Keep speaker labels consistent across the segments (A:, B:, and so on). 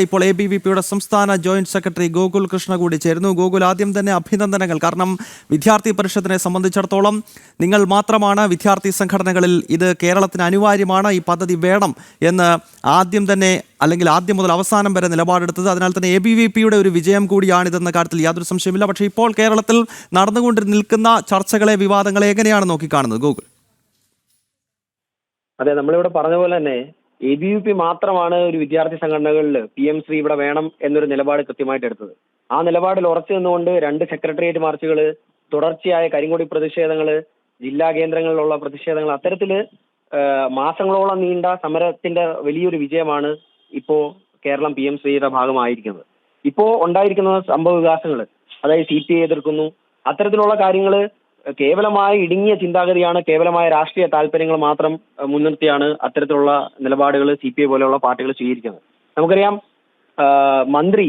A: ഇപ്പോൾ ABVPയുടെ സംസ്ഥാന joint secretary Gokul Krishna കൂടി ചേരുന്നു. ഗോകുൽ, ആദ്യം തന്നെ അഭിനന്ദനങ്ങൾ. കാരണം വിദ്യാർത്ഥി പരിഷത്തിനെ സംബന്ധിച്ചിടത്തോളം നിങ്ങൾ മാത്രമാണ് വിദ്യാർത്ഥി സംഘടനകളിൽ ഇത് കേരളത്തിന് അനിവാര്യമാണ്, ഈ പദ്ധതി വേണം എന്ന് ആദ്യം മുതൽ അവസാനം വരെ നിലപാടെടുത്തത്. അതിനാൽ തന്നെ ABVPയുടെ ഒരു വിജയം കൂടിയാണിതെന്ന കാര്യത്തിൽ യാതൊരു സംശയമില്ല. പക്ഷേ ഇപ്പോൾ കേരളത്തിൽ നടന്നുകൊണ്ട് നിൽക്കുന്ന ചർച്ചകളെ, വിവാദങ്ങളെ എങ്ങനെയാണ് നോക്കിക്കാണുന്നത് ഗോകുൽ?
B: അതെ, നമ്മളിവിടെ പറഞ്ഞ പോലെ തന്നെ ABVP മാത്രമാണ് ഒരു വിദ്യാർത്ഥി സംഘടനകളിൽ PM ശ്രീ ഇവിടെ വേണം എന്നൊരു നിലപാട് കൃത്യമായിട്ട് എടുത്തത്. ആ നിലപാടിൽ ഉറച്ചു നിന്നുകൊണ്ട് 2 സെക്രട്ടേറിയറ്റ് മാർച്ചുകൾ, തുടർച്ചയായ കരിങ്കൊടി പ്രതിഷേധങ്ങൾ, ജില്ലാ കേന്ദ്രങ്ങളിലുള്ള പ്രതിഷേധങ്ങൾ, അത്തരത്തില് മാസങ്ങളോളം നീണ്ട സമരത്തിന്റെ വലിയൊരു വിജയമാണ് ഇപ്പോ കേരളം PM ശ്രീയുടെ ഭാഗമായിരിക്കുന്നത്. ഇപ്പോ ഉണ്ടായിരിക്കുന്ന സംഭവ വികാസങ്ങൾ, അതായത് CPI എതിർക്കുന്നു, അത്തരത്തിലുള്ള കാര്യങ്ങൾ കേവലമായ ഇടുങ്ങിയ ചിന്താഗതിയാണ്, കേവലമായ രാഷ്ട്രീയ താല്പര്യങ്ങൾ മാത്രം മുൻനിർത്തിയാണ് അത്തരത്തിലുള്ള നിലപാടുകൾ CPI പോലെയുള്ള പാർട്ടികൾ സ്വീകരിക്കുന്നത്. നമുക്കറിയാം, മന്ത്രി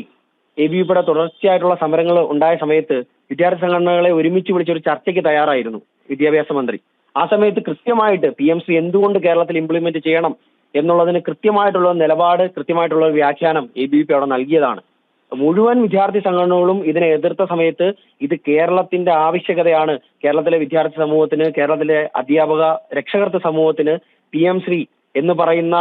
B: ABVPയുടെ തുടർച്ചയായിട്ടുള്ള സമരങ്ങൾ ഉണ്ടായ സമയത്ത് വിദ്യാർത്ഥി സംഘടനകളെ ഒരുമിച്ച് വിളിച്ചൊരു ചർച്ചയ്ക്ക് തയ്യാറായിരുന്നു വിദ്യാഭ്യാസ മന്ത്രി. ആ സമയത്ത് കൃത്യമായിട്ട് PM ശ്രീ എന്തുകൊണ്ട് കേരളത്തിൽ ഇംപ്ലിമെന്റ് ചെയ്യണം എന്നുള്ളതിന് കൃത്യമായിട്ടുള്ള നിലപാട്, കൃത്യമായിട്ടുള്ള ഒരു വ്യാഖ്യാനം ABVP അവിടെ നൽകിയതാണ്. മുഴുവൻ വിദ്യാർത്ഥി സംഘടനകളും ഇതിനെ എതിർത്ത സമയത്ത് ഇത് കേരളത്തിന്റെ ആവശ്യകതയാണ്, കേരളത്തിലെ വിദ്യാർത്ഥി സമൂഹത്തിന്, കേരളത്തിലെ അധ്യാപക രക്ഷകർത്ത സമൂഹത്തിന് PM ശ്രീ എന്ന് പറയുന്ന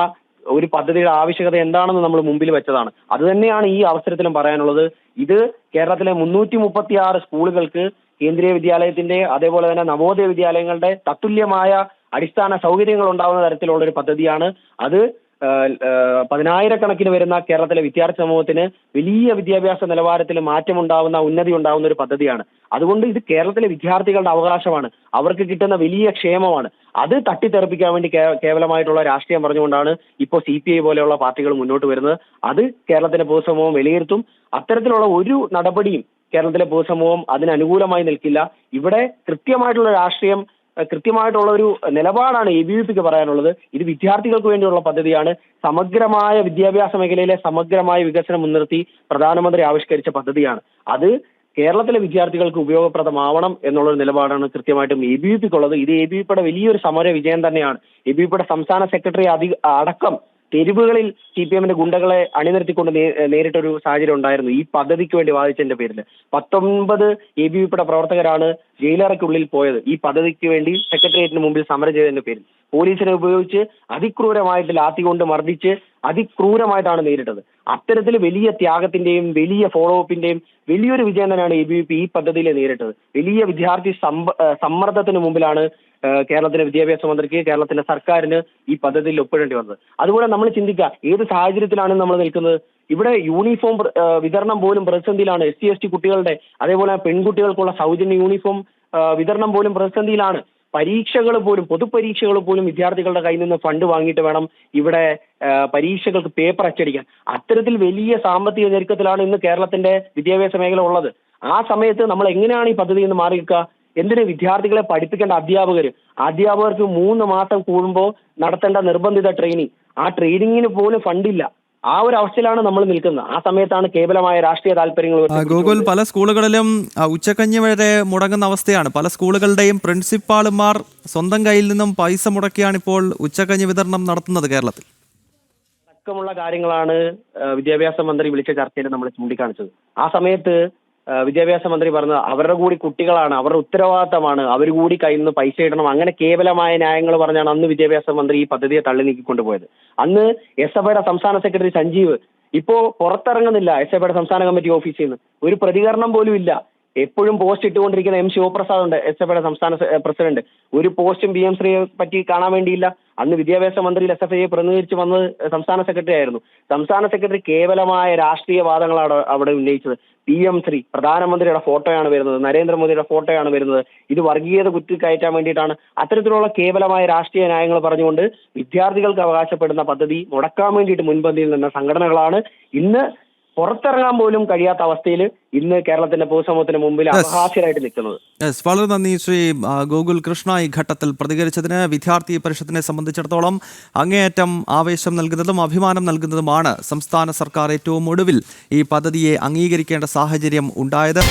B: ഒരു പദ്ധതിയുടെ ആവശ്യകത എന്താണെന്ന് നമ്മൾ മുമ്പിൽ വെച്ചതാണ്. അത് തന്നെയാണ് ഈ അവസരത്തിലും പറയാനുള്ളത്. ഇത് കേരളത്തിലെ 336 സ്കൂളുകൾക്ക്, കേന്ദ്രീയ വിദ്യാലയത്തിന്റെ അതേപോലെ തന്നെ നവോദയ വിദ്യാലയങ്ങളുടെ തത്തുല്യമായ അടിസ്ഥാന സൗകര്യങ്ങൾ ഉണ്ടാവുന്ന തരത്തിലുള്ള ഒരു പദ്ധതിയാണ്. അത് 10,000-കണക്കിന് വരുന്ന കേരളത്തിലെ വിദ്യാർത്ഥി സമൂഹത്തിന് വലിയ വിദ്യാഭ്യാസ നിലവാരത്തിൽ മാറ്റമുണ്ടാവുന്ന, ഉന്നതി ഉണ്ടാവുന്ന ഒരു പദ്ധതിയാണ്. അതുകൊണ്ട് ഇത് കേരളത്തിലെ വിദ്യാർത്ഥികളുടെ അവകാശമാണ്, അവർക്ക് കിട്ടുന്ന വലിയ ക്ഷേമമാണ്. അത് തട്ടിത്തെറിപ്പിക്കാൻ വേണ്ടി കേവലമായിട്ടുള്ള രാഷ്ട്രീയം പറഞ്ഞുകൊണ്ടാണ് ഇപ്പോൾ CPI പോലെയുള്ള പാർട്ടികൾ മുന്നോട്ട് വരുന്നത്. അത് കേരളത്തിലെ പൊതുസമൂഹം വിലയിരുത്തും. അത്തരത്തിലുള്ള ഒരു നടപടിയും കേരളത്തിലെ പൊതുസമൂഹം അതിന് അനുകൂലമായി നിൽക്കില്ല. ഇവിടെ കൃത്യമായിട്ടുള്ള രാഷ്ട്രീയം, കൃത്യമായിട്ടുള്ള ഒരു നിലപാടാണ് ABVPക്ക് പറയാനുള്ളത്. ഇത് വിദ്യാർത്ഥികൾക്ക് വേണ്ടിയുള്ള പദ്ധതിയാണ്. സമഗ്രമായ വിദ്യാഭ്യാസ മേഖലയിലെ സമഗ്രമായ വികസനം മുൻനിർത്തി പ്രധാനമന്ത്രി ആവിഷ്കരിച്ച പദ്ധതിയാണ്. അത് കേരളത്തിലെ വിദ്യാർത്ഥികൾക്ക് ഉപയോഗപ്രദമാവണം എന്നുള്ളൊരു നിലപാടാണ് കൃത്യമായിട്ടും ABVPക്കുള്ളത്. ഇത് ABVPയുടെ വലിയൊരു സമര വിജയം തന്നെയാണ്. ABVPയുടെ സംസ്ഥാന സെക്രട്ടറി അടക്കം തെരുവുകളിൽ CPM-ന്റെ ഗുണ്ടകളെ അണിനിർത്തിക്കൊണ്ട് നേരിട്ടൊരു സാഹചര്യം ഉണ്ടായിരുന്നു ഈ പദ്ധതിക്ക് വേണ്ടി വാദിച്ചതിന്റെ പേരിൽ. 19 ABVPയുടെ പ്രവർത്തകരാണ് ജയിലറയ്ക്കുള്ളിൽ പോയത് ഈ പദ്ധതിക്ക് വേണ്ടി സെക്രട്ടേറിയറ്റിന് മുമ്പിൽ സമരം ചെയ്തതിന്റെ പേരിൽ. പോലീസിനെ ഉപയോഗിച്ച് അതിക്രൂരമായിട്ട് ലാത്തി കൊണ്ട് മർദ്ദിച്ച് അതിക്രൂരമായിട്ടാണ് നേരിട്ടത്. അത്തരത്തിൽ വലിയ ത്യാഗത്തിന്റെയും വലിയ ഫോളോ അപ്പിന്റെയും വലിയൊരു വിജയം തന്നെയാണ് ABVP ഈ പദ്ധതിയിൽ നേരിട്ടത്. വലിയ വിദ്യാർത്ഥി സമ്മർദ്ദത്തിന് മുമ്പിലാണ് കേരളത്തിലെ വിദ്യാഭ്യാസ മന്ത്രിക്ക്, കേരളത്തിന്റെ സർക്കാരിന് ഈ പദ്ധതിയിൽ ഒപ്പിടേണ്ടി വന്നത്. അതുപോലെ നമ്മൾ ചിന്തിക്കുക, ഏത് സാഹചര്യത്തിലാണ് നമ്മൾ നിൽക്കുന്നത്. ഇവിടെ യൂണിഫോം വിതരണം പോലും പ്രതിസന്ധിയിലാണ്. SC/ST കുട്ടികളുടെ, അതേപോലെ പെൺകുട്ടികൾക്കുള്ള സൗജന്യ യൂണിഫോം വിതരണം പോലും പ്രതിസന്ധിയിലാണ്. പരീക്ഷകൾ പോലും, പൊതുപരീക്ഷകൾ പോലും വിദ്യാർത്ഥികളുടെ കയ്യിൽ നിന്ന് ഫണ്ട് വാങ്ങിയിട്ട് വേണം ഇവിടെ പരീക്ഷകൾക്ക് പേപ്പർ അച്ചടിക്കാൻ. അത്തരത്തിൽ വലിയ സാമ്പത്തിക ഞെരുക്കത്തിലാണ് ഇന്ന് കേരളത്തിന്റെ വിദ്യാഭ്യാസ മേഖല ഉള്ളത്. ആ സമയത്ത് നമ്മൾ എങ്ങനെയാണ് ഈ പദ്ധതിയിൽ നിന്ന് മാറി നിൽക്കുക? എന്തിന് വിദ്യാർത്ഥികളെ പഠിപ്പിക്കേണ്ട അധ്യാപകർക്ക് 3 മാസം കൂടുമ്പോൾ നടത്തേണ്ട നിർബന്ധിത ട്രെയിനിങ്, ആ ട്രെയിനിങ്ങിന് പോലും ഫണ്ടില്ല. ആ ഒരു അവസ്ഥയിലാണ് നമ്മൾ നിൽക്കുന്നത്. ആ സമയത്താണ് കേവലമായ രാഷ്ട്രീയ താല്പര്യങ്ങൾ.
A: ഗോകുൽ, പല സ്കൂളുകളിലും ഉച്ചക്കഞ്ഞി വരെ മുടങ്ങുന്ന അവസ്ഥയാണ്. പല സ്കൂളുകളുടെയും പ്രിൻസിപ്പാളുമാർ സ്വന്തം കയ്യിൽ നിന്നും പൈസ മുടക്കിയാണ് ഇപ്പോൾ ഉച്ചക്കഞ്ഞി വിതരണം നടത്തുന്നത് കേരളത്തിൽ.
B: അടക്കമുള്ള കാര്യങ്ങളാണ് വിദ്യാഭ്യാസ മന്ത്രി വിളിച്ച ചർച്ചയിൽ നമ്മൾ ചൂണ്ടിക്കാണിച്ചത്. ആ സമയത്ത് വിദ്യാഭ്യാസ മന്ത്രി പറഞ്ഞത് അവരുടെ കൂടി കുട്ടികളാണ്, അവരുടെ ഉത്തരവാദിത്തമാണ്, അവർ കൂടി കയ്യിൽ നിന്ന് പൈസ ഇടണം, അങ്ങനെ കേവലമായ ന്യായങ്ങൾ പറഞ്ഞാണ് അന്ന് വിദ്യാഭ്യാസ മന്ത്രി ഈ പദ്ധതിയെ തള്ളി നീക്കിക്കൊണ്ടുപോയത്. അന്ന് SFIയുടെ സംസ്ഥാന സെക്രട്ടറി സഞ്ജീവ് ഇപ്പോ പുറത്തിറങ്ങുന്നില്ല. SFIയുടെ സംസ്ഥാന കമ്മിറ്റി ഓഫീസിൽ നിന്ന് ഒരു പ്രതികരണം പോലും ഇല്ല. എപ്പോഴും പോസ്റ്റ് ഇട്ടുകൊണ്ടിരിക്കുന്ന M ശിവപ്രസാദ് ഉണ്ട്, SFIയുടെ സംസ്ഥാന പ്രസിഡന്റ്. ഒരു പോസ്റ്റും PM ശ്രീയെ പറ്റി കാണാൻ വേണ്ടിയില്ല. അന്ന് വിദ്യാഭ്യാസ മന്ത്രിയിൽ SFIയെ പ്രതിനിധീകരിച്ച് വന്നത് സംസ്ഥാന സെക്രട്ടറി ആയിരുന്നു. സംസ്ഥാന സെക്രട്ടറി കേവലമായ രാഷ്ട്രീയ വാദങ്ങളാണ് അവിടെ ഉന്നയിച്ചത്. PM ശ്രീ പ്രധാനമന്ത്രിയുടെ ഫോട്ടോയാണ് വരുന്നത്, നരേന്ദ്രമോദിയുടെ ഫോട്ടോയാണ് വരുന്നത്, ഇത് വർഗീയത കുത്തിക്കയറ്റാൻ വേണ്ടിയിട്ടാണ്. അത്തരത്തിലുള്ള കേവലമായ രാഷ്ട്രീയ ന്യായങ്ങൾ പറഞ്ഞുകൊണ്ട് വിദ്യാർത്ഥികൾക്ക് അവകാശപ്പെടുന്ന പദ്ധതി മുടക്കാൻ വേണ്ടിയിട്ട് മുൻപന്തിയിൽ നിന്ന സംഘടനകളാണ് ഇന്ന് പുറത്തിറങ്ങാൻ പോലും കഴിയാത്ത അവസ്ഥയിൽ ഇന്ന് കേരളത്തിന്റെ പൊതുസമൂഹത്തിന് മുമ്പിൽ അപഹാസ്യരായിട്ട് നിൽക്കുന്നത്.
A: വളരെ നന്ദി ശ്രീ ഗോകുൽ കൃഷ്ണ ഈ ഘട്ടത്തിൽ പ്രതികരിച്ചതിന്. വിദ്യാർത്ഥി പരിഷത്തിനെ സംബന്ധിച്ചിടത്തോളം അങ്ങേയറ്റം ആവേശം നൽകുന്നതും അഭിമാനം നൽകുന്നതുമാണ് സംസ്ഥാന സർക്കാർ ഏറ്റവും ഒടുവിൽ ഈ പദ്ധതിയെ അംഗീകരിക്കേണ്ട സാഹചര്യം ഉണ്ടായത്.